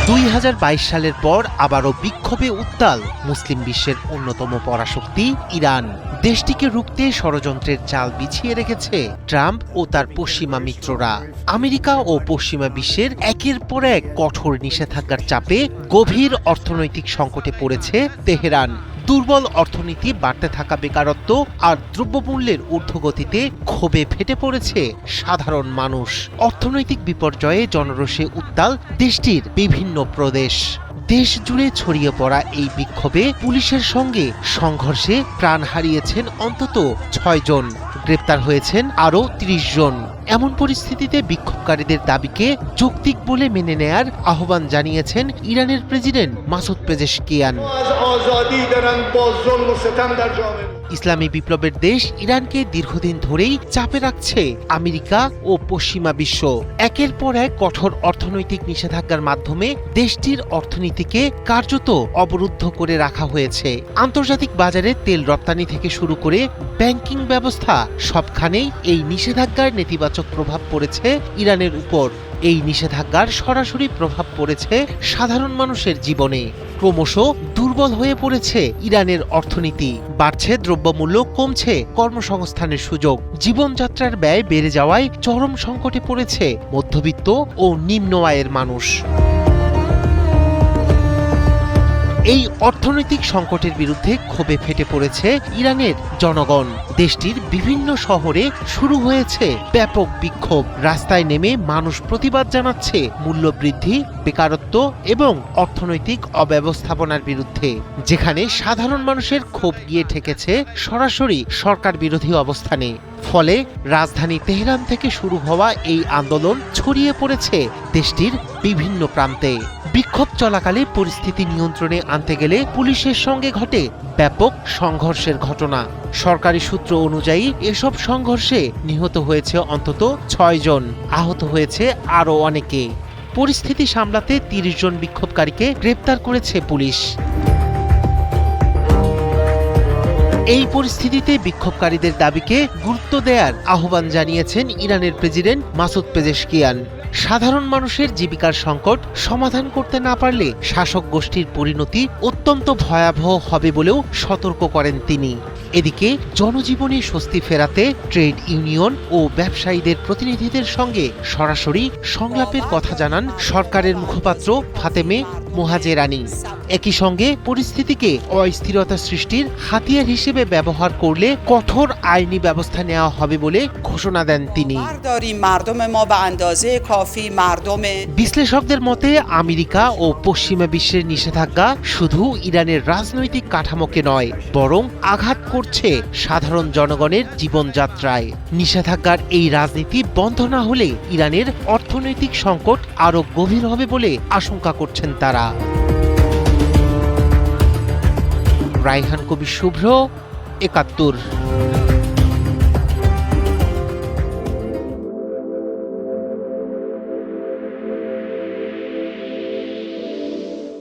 2022 সালের পর আবারও বিক্ষোভে উত্তাল মুসলিম বিশ্বের অন্যতম পরাশক্তি ইরান। দেশটিকে রুখতে ষড়যন্ত্রের জাল বিছিয়ে রেখেছে ট্রাম্প ও তার পশ্চিমা মিত্ররা। আমেরিকা ও পশ্চিমা বিশ্বের একের পর এক কঠোর নিষেধাজ্ঞার চাপে গভীর অর্থনৈতিক সংকটে পড়েছে তেহরান। দুর্বল অর্থনীতি, বাড়তে থাকা বেকারত্ব আর দ্রব্যমূল্যের ঊর্ধ্বগতিতে ক্ষোভে ফেটে পড়েছে সাধারণ মানুষ। অর্থনৈতিক বিপর্যয়ে জনরোষে উত্তাল দেশটির বিভিন্ন প্রদেশ। দেশ জুড়ে ছড়িয়ে পড়া এই বিক্ষোভে পুলিশের সঙ্গে সংঘর্ষে প্রাণ হারিয়েছেন অন্তত 6 জন, গ্রেপ্তার হয়েছেন আরও 30 জন। এমন পরিস্থিতিতে বিক্ষোভকারীদের দাবিকে যৌক্তিক বলে মেনে নেয়ার আহ্বান জানিয়েছেন ইরানের প্রেসিডেন্ট মাসুদ পেজেশকিয়ান। ইসলামী বিপ্লবের দেশ ইরানকে দীর্ঘদিন ধরেই চাপে রাখছে আমেরিকা ও পশ্চিমা বিশ্ব। একের পর এক কঠোর অর্থনৈতিক নিষেধাজ্ঞার মাধ্যমে দেশটির অর্থনীতিকে কার্যত অবরুদ্ধ করে রাখা হয়েছে। আন্তর্জাতিক বাজারে তেল রপ্তানি থেকে শুরু করে ব্যাংকিং ব্যবস্থা সবখানেই এই নিষেধাজ্ঞার নেতিবাচক প্রভাব পড়েছে ইরানের উপর। এই নিষেধাজ্ঞার সরাসরি প্রভাব পড়েছে সাধারণ মানুষের জীবনে। ক্রমশ দুর্বল হয়ে পড়েছে ইরানের অর্থনীতি, বাড়ছে দ্রব্যমূল্য, কমছে কর্মসংস্থানের সুযোগ, জীবনযাত্রার ব্যয় বেড়ে যাওয়ায় চরম সংকটে পড়েছে মধ্যবিত্ত ও নিম্ন আয়ের মানুষ। এই অর্থনৈতিক সংকটের বিরুদ্ধে ক্ষোভে ফেটে পড়েছে ইরানের জনগণ। দেশটির বিভিন্ন শহরে শুরু হয়েছে ব্যাপক বিক্ষোভ। রাস্তায় নেমে মানুষ প্রতিবাদ জানাচ্ছে মূল্যবৃদ্ধি, বেকারত্ব এবং অর্থনৈতিক অব্যবস্থাপনার বিরুদ্ধে। যেখানে সাধারণ মানুষের ক্ষোভ গিয়ে ঠেকেছে সরাসরি সরকার বিরোধী অবস্থানে। ফলে রাজধানী তেহরান থেকে শুরু হওয়া এই আন্দোলন ছড়িয়ে পড়েছে দেশটির বিভিন্ন প্রান্তে। বিক্ষোভ চলাকালে পরিস্থিতি নিয়ন্ত্রণে আনতে গেলে পুলিশের সঙ্গে ঘটে ব্যাপক সংঘর্ষের ঘটনা। সরকারি সূত্র অনুযায়ী এসব সংঘর্ষে নিহত হয়েছে অন্তত 6 জন, আহত হয়েছে আরও অনেকে। পরিস্থিতি সামলাতে 30 জন বিক্ষোভকারীকে গ্রেপ্তার করেছে পুলিশ। এই পরিস্থিতিতে বিক্ষোভকারীদের দাবিকে গুরুত্ব দেওয়ার আহ্বান জানিয়েছেন ইরানের প্রেসিডেন্ট মাসুদ পেজেশকিয়ান। সাধারণ মানুষের জীবিকার সংকট সমাধান করতে না পারলে শাসক গোষ্ঠীর পরিণতি অত্যন্ত ভয়াবহ হবে বলেও সতর্ক করেন তিনি। এদিকে জনজীবনে স্বস্তি ফেরাতে ট্রেড ইউনিয়ন ও ব্যবসায়ীদের প্রতিনিধিদের সঙ্গে সরাসরি সংলাপের কথা জানান সরকারের মুখপাত্র ফাতেমে মোহাজেরানি। একই সঙ্গে পরিস্থিতিকে অস্থিরতা সৃষ্টির হাতিয়ার হিসেবে ব্যবহার করলে কঠোর আইনি ব্যবস্থা নেওয়া হবে বলে ঘোষণা দেন তিনি। বিশ্লেষকদের মতে আমেরিকা ও পশ্চিমা বিশ্বের নিষেধাজ্ঞা শুধু ইরানের রাজনৈতিক কাঠামোকে নয়, বরং আঘাত করছে সাধারণ জনগণের জীবনযাত্রায়। নিষেধাজ্ঞার এই রাজনীতি বন্ধ না হলে ইরানের অর্থনৈতিক সংকট আরও গভীর হবে বলে আশঙ্কা করছেন তারা। রায়হান কবির শুভ্র, ৭১।